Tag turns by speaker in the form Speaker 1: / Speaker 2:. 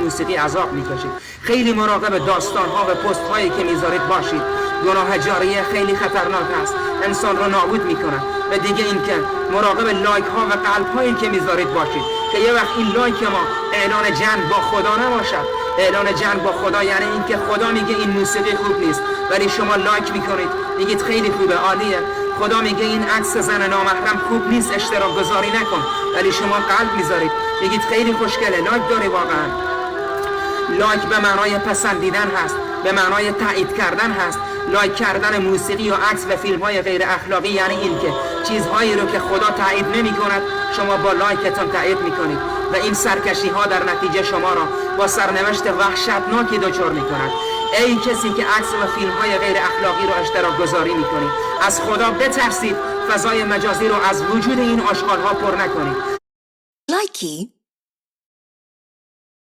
Speaker 1: موسیقی عذاب میکشید. خیلی مراقب داستان‌ها و پست‌هایی که میذارید باشید. گناه جاریه خیلی خطرناک است، انسان رو نابود میکنه. و دیگه این که مراقب لایک ها و قلب هایی که میذارید باشید که یه وقت این لایک ما اعلان جنگ با خدا نباشد. اعلان جنگ با خدا یعنی این که خدا میگه این موسیقی خوب نیست ولی شما لایک میکنید، میگید خیلی خوبه، عالیه. خدا میگه این عکس زن نامحرم خوب نیست، اشتراک گذاری نکن، ولی شما قلب میذارید، میگید خیلی خوشگله، لایک داره. واقعا لایک به معنای پسندیدن هست، به معنای تایید کردن هست. لایک کردن موسیقی و عکس و فیلم های غیر اخلاقی یعنی این که چیزهایی رو که خدا تایید نمی کند شما با لایکتون تایید میکنید و این سرکشی ها در نتیجه شما را با سرنوشت وحشتناکی دچار میکند. ای کسی که عکس و فیلم های غیر اخلاقی رو اشتراک گذاری میکنید، از خدا بترسید، فضای مجازی رو از وجود این آشغال ها پر نکنید.
Speaker 2: لایکی